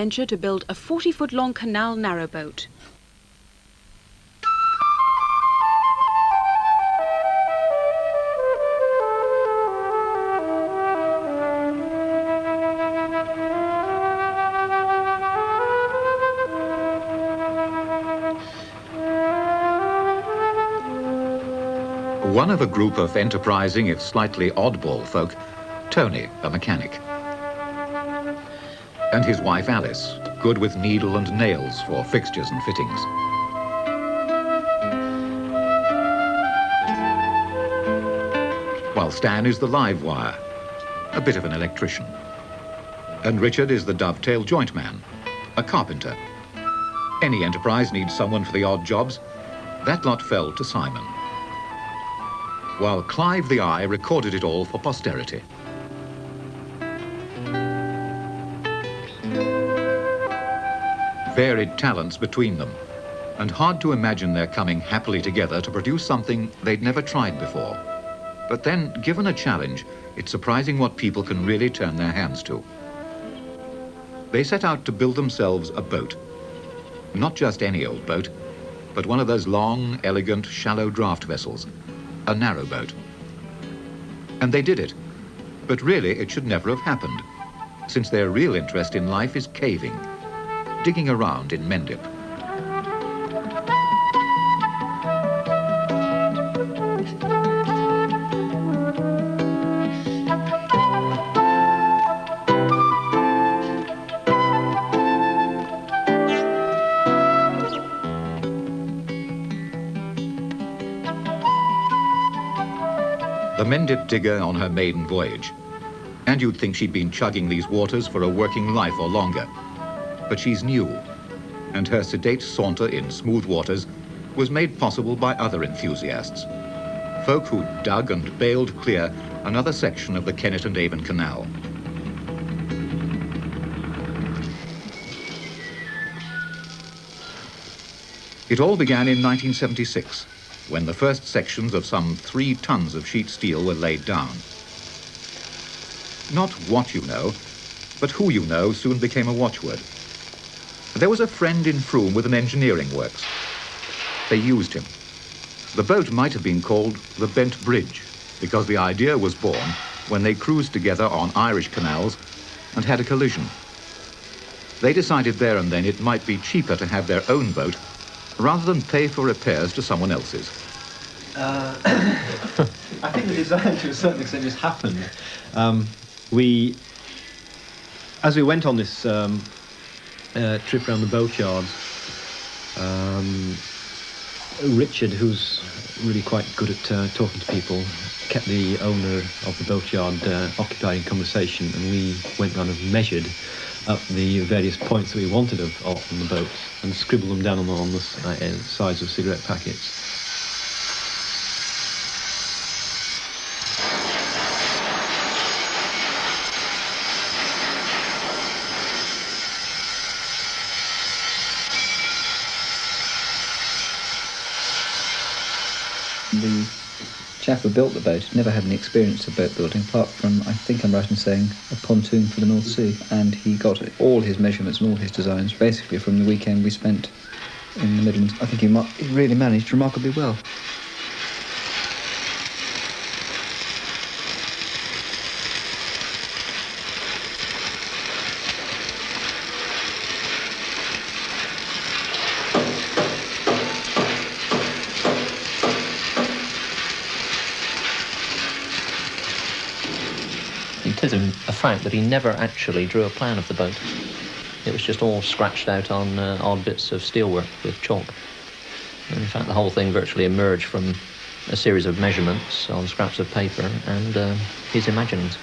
venture to build a 40-foot-long canal narrowboat. One of a group of enterprising, if slightly oddball folk, Tony, a mechanic. And his wife Alice, good with needle and nails for fixtures and fittings. While Stan is the live wire, a bit of an electrician. And Richard is the dovetail joint man, a carpenter. Any enterprise needs someone for the odd jobs. That lot fell to Simon. While Clive the Eye recorded it all for posterity. Varied talents between them, and hard to imagine their coming happily together to produce something they'd never tried before. But then, given a challenge, it's surprising what people can really turn their hands to. They set out to build themselves a boat. Not just any old boat, but one of those long, elegant, shallow draft vessels. A narrowboat. And they did it. But really, it should never have happened, since their real interest in life is caving, digging around in Mendip. The Mendip Digger on her maiden voyage. And you'd think she'd been chugging these waters for a working life or longer. But she's new, and her sedate saunter in smooth waters was made possible by other enthusiasts. Folk who dug and bailed clear another section of the Kennet Avon Canal. It all began in 1976. When the first sections of some 3 tons of sheet steel were laid down. Not what you know, but who you know soon became a watchword. There was a friend in Frome with an engineering works. They used him. The boat might have been called the Bent Bridge, because the idea was born when they cruised together on Irish canals and had a collision. They decided there and then it might be cheaper to have their own boat rather than pay for repairs to someone else's. I think the design, to a certain extent, just happened. As we went on this trip around the boatyard, Richard, who's really quite good at talking to people, kept the owner of the boatyard occupied in conversation, and we went round and measured up the various points that we wanted on the boat and scribbled them down on the sides of cigarette packets. The chap who built the boat never had any experience of boat building, apart from, I think I'm right in saying, a pontoon for the North Sea. And he got all his measurements and all his designs basically from the weekend we spent in the Midlands. I think he really managed remarkably well. It is a fact that he never actually drew a plan of the boat. It was just all scratched out on odd bits of steelwork with chalk. And in fact, the whole thing virtually emerged from a series of measurements on scraps of paper and his imaginings.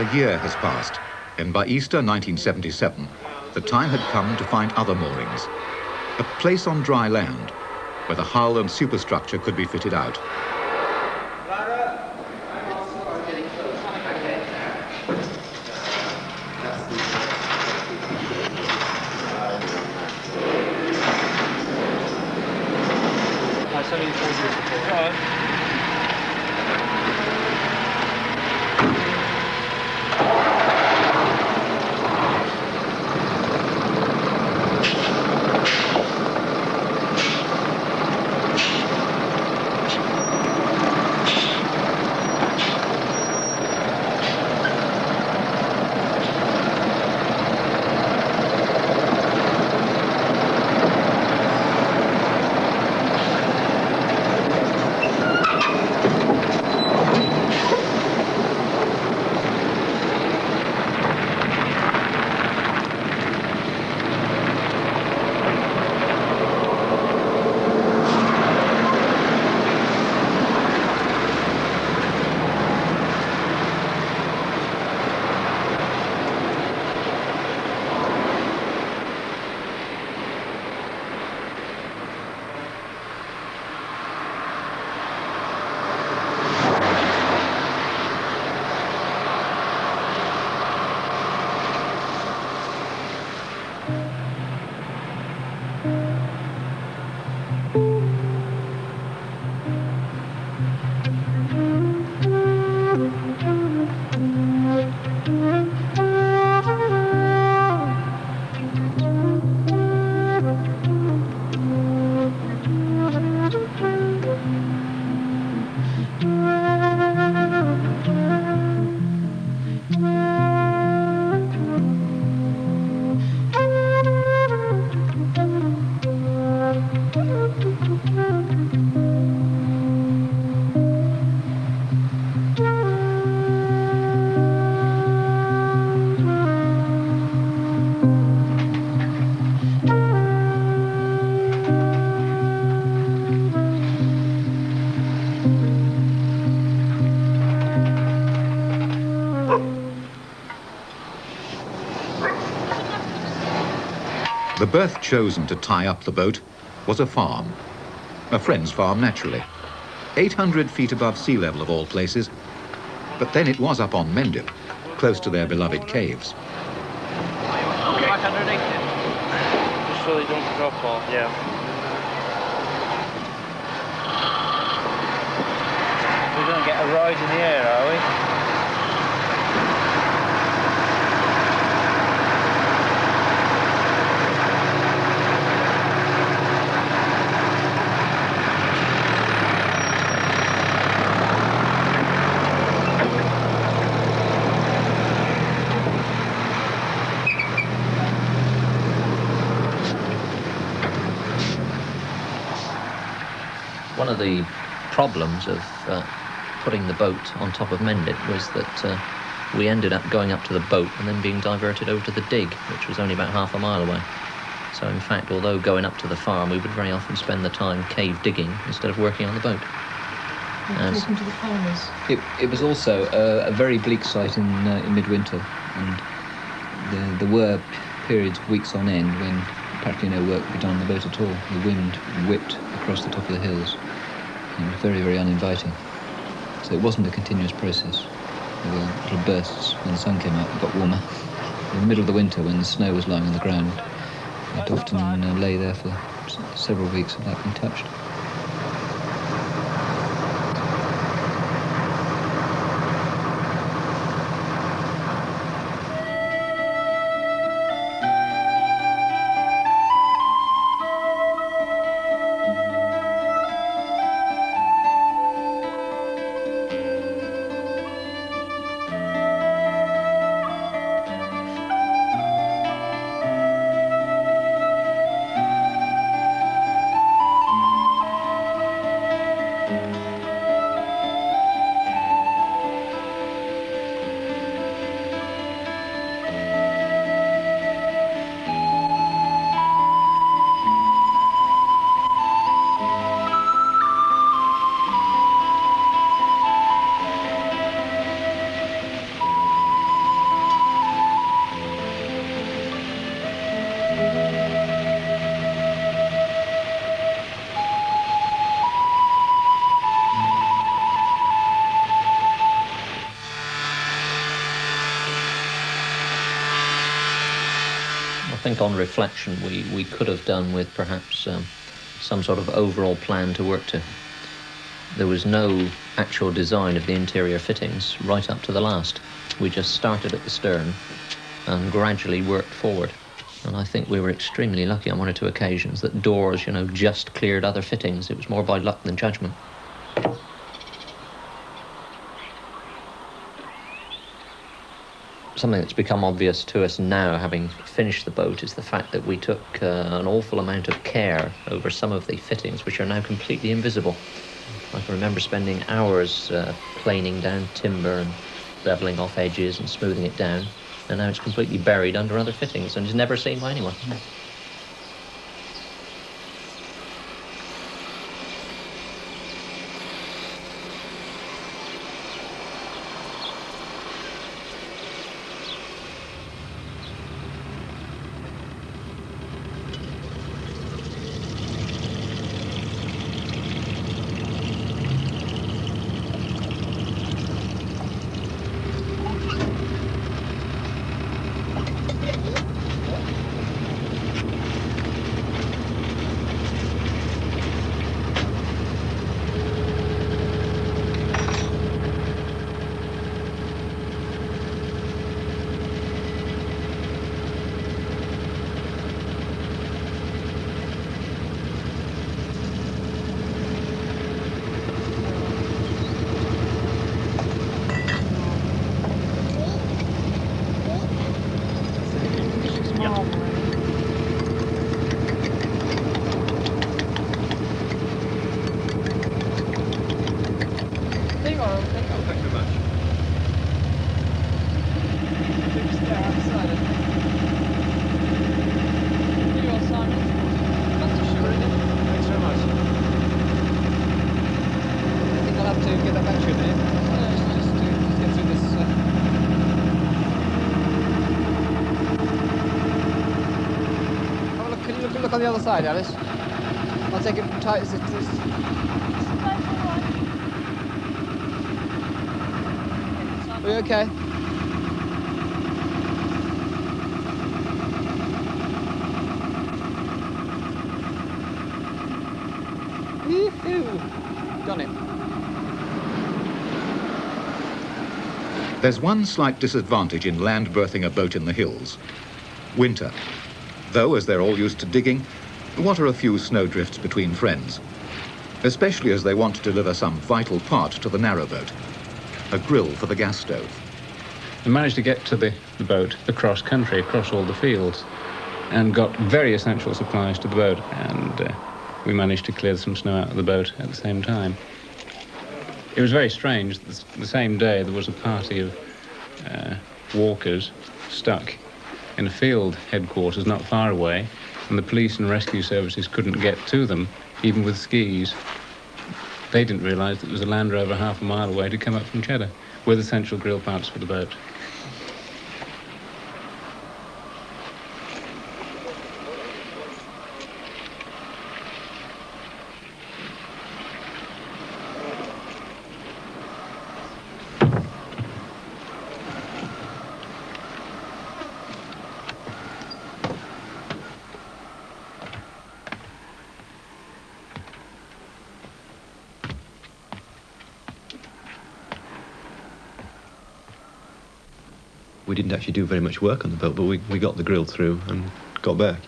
A year has passed, and by Easter 1977, the time had come to find other moorings. A place on dry land, where the hull and superstructure could be fitted out. The berth chosen to tie up the boat was a farm. A friend's farm, naturally. 800 feet above sea level of all places. But then it was up on Mendip, close to their beloved caves. Okay. Back underneath it. Just so they don't drop off. Yeah. We're going to get a ride in the air, are we? One of the problems of putting the boat on top of Mendip was that we ended up going up to the boat and then being diverted over to the dig, which was only about half a mile away. So in fact, although going up to the farm, we would very often spend the time cave digging instead of working on the boat. Talking to the farmers. It was also a very bleak sight in midwinter, and there were periods, weeks on end, when practically no work could be done on the boat at all. The wind whipped across the top of the hills. It was very, very uninviting. So it wasn't a continuous process. There were little bursts. When the sun came out, it got warmer. In the middle of the winter, when the snow was lying on the ground, it often lay there for several weeks without being touched. I think on reflection we could have done with perhaps some sort of overall plan to work to. There was no actual design of the interior fittings right up to the last. We just started at the stern and gradually worked forward. And I think we were extremely lucky on one or two occasions that doors, just cleared other fittings. It was more by luck than judgment. Something that's become obvious to us now, having finished the boat, is the fact that we took an awful amount of care over some of the fittings, which are now completely invisible. I can remember spending hours planing down timber and levelling off edges and smoothing it down, and now it's completely buried under other fittings and is never seen by anyone. Look on the other side, Alice. I'll take it tight as it is. Are you okay? Woohoo! Done it. There's one slight disadvantage in land berthing a boat in the hills: winter. Though, as they're all used to digging, what are a few snowdrifts between friends? Especially as they want to deliver some vital part to the narrowboat: a grill for the gas stove. We managed to get to the boat across country, across all the fields, and got very essential supplies to the boat, and we managed to clear some snow out of the boat at the same time. It was very strange. The same day there was a party of walkers stuck in a field headquarters not far away, and the police and rescue services couldn't get to them, even with skis. They didn't realise that there was a Land Rover half a mile away to come up from Cheddar with essential grill parts for the boat. We didn't actually do very much work on the boat, but we got the grill through and got back.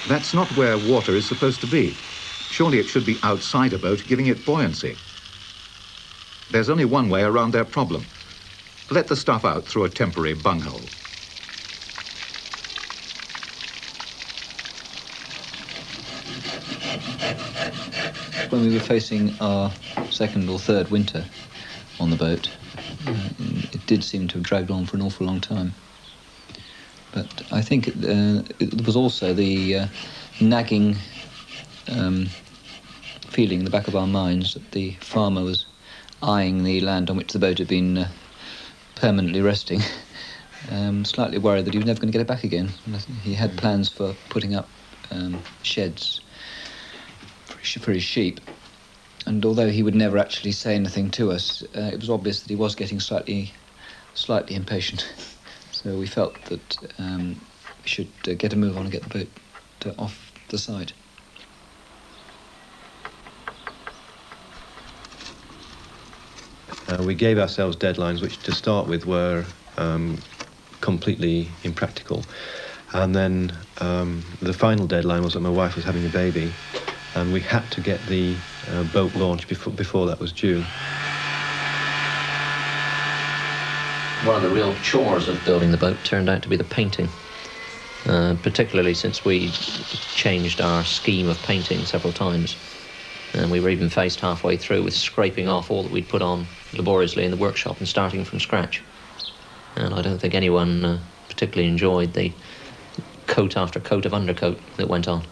That's not where water is supposed to be. Surely it should be outside a boat, giving it buoyancy. There's only one way around their problem. Let the stuff out through a temporary bunghole. When we were facing our second or third winter on the boat, it did seem to have dragged on for an awful long time. But I think it was also the nagging feeling in the back of our minds that the farmer was eyeing the land on which the boat had been permanently resting, slightly worried that he was never going to get it back again. He had plans for putting up sheds for his sheep, and although he would never actually say anything to us, it was obvious that he was getting slightly impatient. So we felt that we should get a move on and get the boat off the side. We gave ourselves deadlines which, to start with, were completely impractical. And then the final deadline was that my wife was having a baby, and we had to get the boat launched before that was due. One of the real chores of building the boat turned out to be the painting, particularly since we changed our scheme of painting several times. And we were even faced halfway through with scraping off all that we'd put on laboriously in the workshop and starting from scratch. And I don't think anyone particularly enjoyed the coat after coat of undercoat that went on.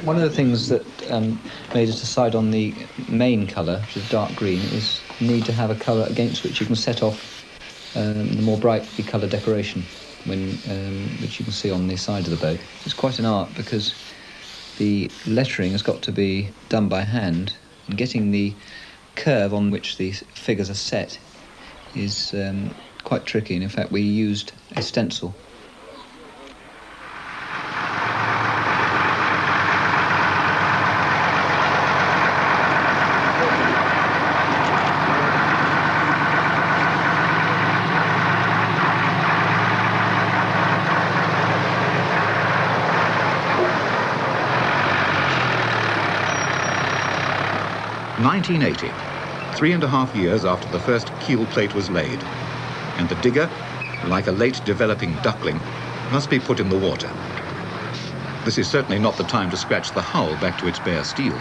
One of the things that made us decide on the main colour, which is dark green, is the need to have a colour against which you can set off the more brightly coloured decoration, which you can see on the side of the boat. It's quite an art because the lettering has got to be done by hand, and getting the curve on which the figures are set is quite tricky, and in fact we used a stencil. (1980), 3.5 years after the first keel plate was laid, and the digger, like a late developing duckling, must be put in the water. This is certainly not the time to scratch the hull back to its bare steel.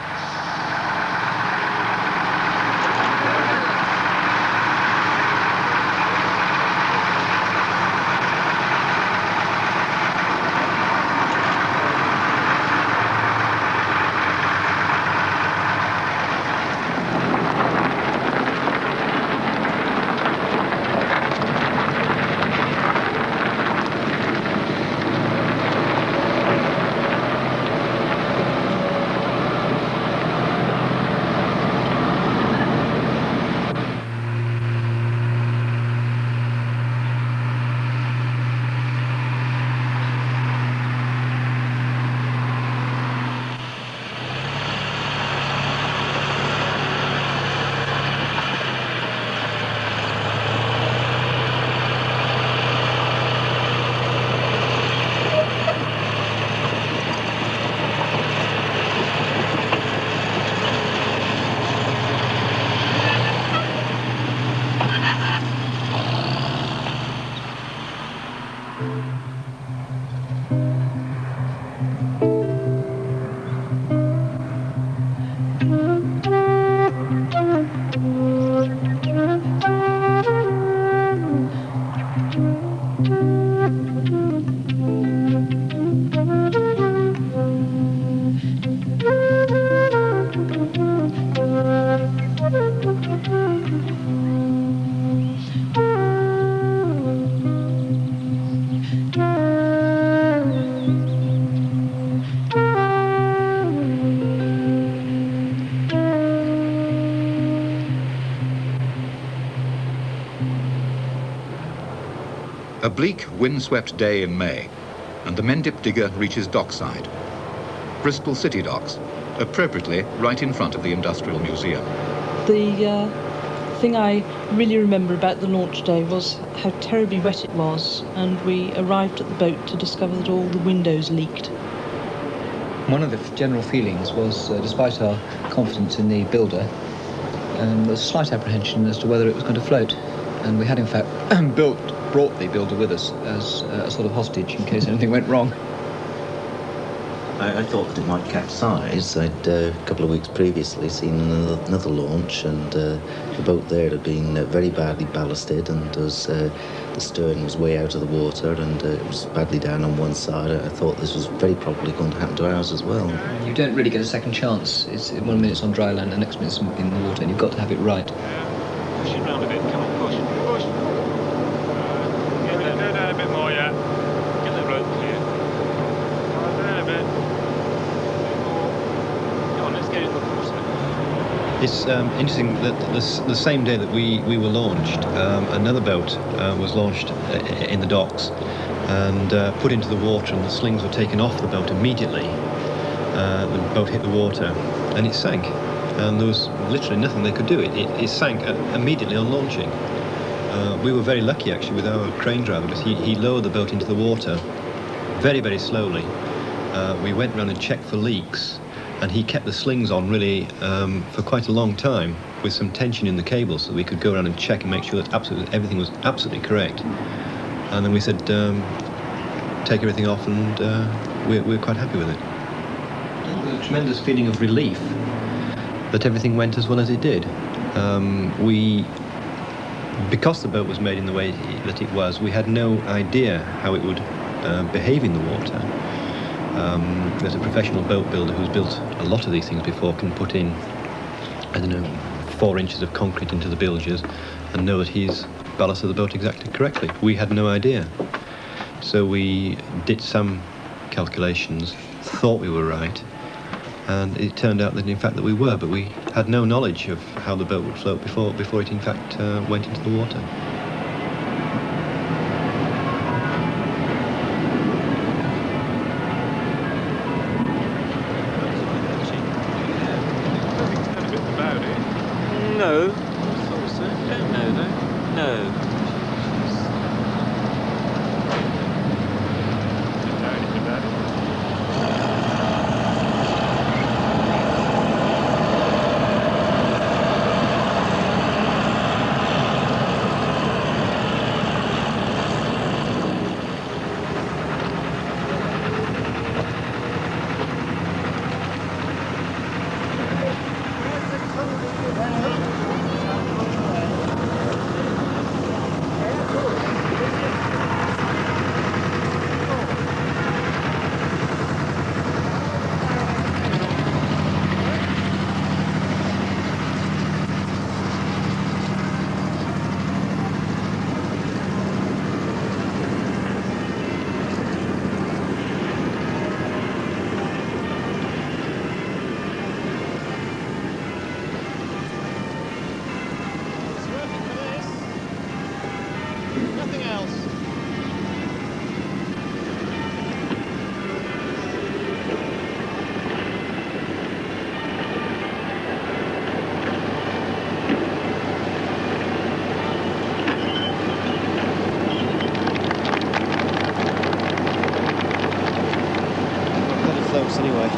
A bleak, windswept day in May, and the Mendip Digger reaches dockside. Bristol City Docks, appropriately right in front of the Industrial Museum. The thing I really remember about the launch day was how terribly wet it was, and we arrived at the boat to discover that all the windows leaked. One of the general feelings was, despite our confidence in the builder, there was a slight apprehension as to whether it was going to float. And we had, in fact, brought the builder with us as a sort of hostage in case anything went wrong. I thought that it might capsize. I'd a couple of weeks previously seen another launch, and the boat there had been very badly ballasted, and the stern was way out of the water, and it was badly down on one side. I thought this was very probably going to happen to ours as well. You don't really get a second chance. It's 1 minute it's on dry land, the next minute's in the water, and you've got to have it right. Push it round a bit. Come on, push. Push. Go down a bit more, yeah. Get the rope clear. Go down a bit. Come on, let's get it up closer. It's interesting that the same day that we were launched, another boat was launched in the docks and put into the water, and the slings were taken off the boat immediately. The boat hit the water and it sank, and there was literally nothing they could do. It sank immediately on launching. We were very lucky actually with our crane driver, because he lowered the boat into the water very, very slowly. We went round and checked for leaks, and he kept the slings on really for quite a long time with some tension in the cable, so we could go around and check and make sure that everything was absolutely correct. And then we said, take everything off, and we're quite happy with it. There was a tremendous feeling of relief that everything went as well as it did. Because the boat was made in the way that it was, we had no idea how it would behave in the water. There's a professional boat builder who's built a lot of these things before, can put in, 4 inches of concrete into the bilges and know that he's ballasted the boat exactly correctly. We had no idea. So we did some calculations, thought we were right, and it turned out that in fact that we were, but we had no knowledge of how the boat would float before it in fact went into the water. No. Don't know though. No. Don't know anything about it. Anyway,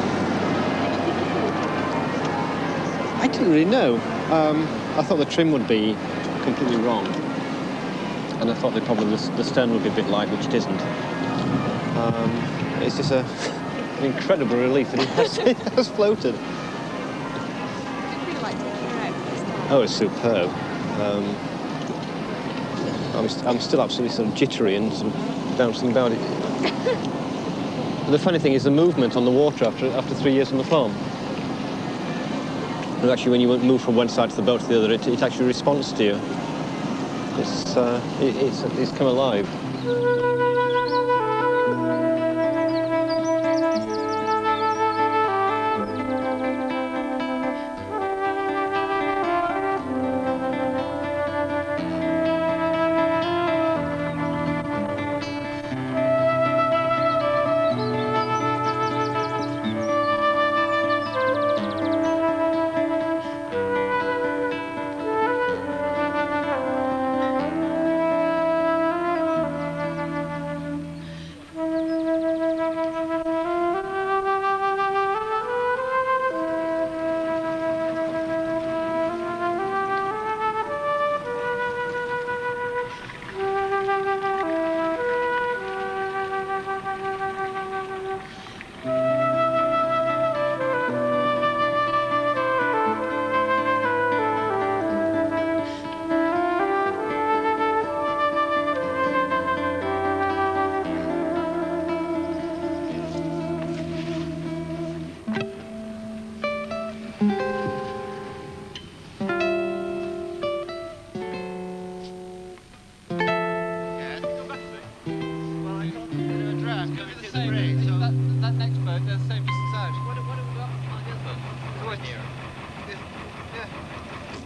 I didn't really know. I thought the trim would be completely wrong, and I thought the stern would be a bit light, which it isn't. It's just an incredible relief that it has floated. Oh, it's superb. I'm still absolutely sort of jittery and sort of bouncing about it. The funny thing is the movement on the water after 3 years on the farm. And actually, when you move from one side of the boat to the other, it actually responds to you. It's come alive.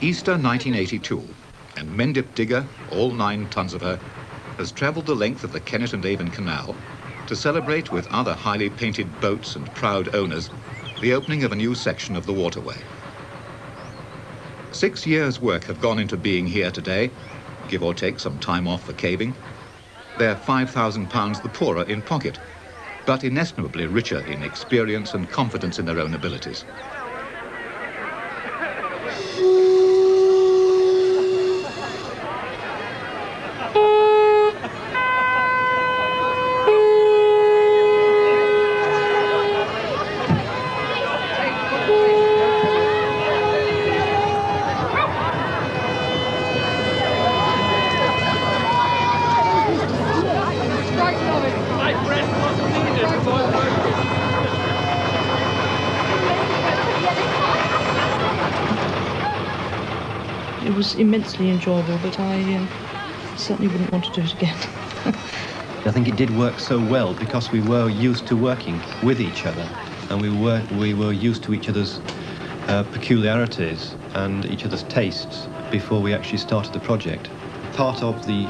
Easter 1982, and Mendip Digger, all 9 tons of her, has travelled the length of the Kennet Avon Canal to celebrate with other highly painted boats and proud owners the opening of a new section of the waterway. 6 years' work have gone into being here today, give or take some time off for caving. They're £5,000 the poorer in pocket, but inestimably richer in experience and confidence in their own abilities. It was immensely enjoyable, but I certainly wouldn't want to do it again. I think it did work so well because we were used to working with each other, and we were used to each other's peculiarities and each other's tastes before we actually started the project. Part of the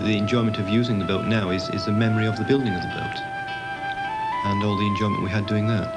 enjoyment of using the boat now is the memory of the building of the boat and all the enjoyment we had doing that.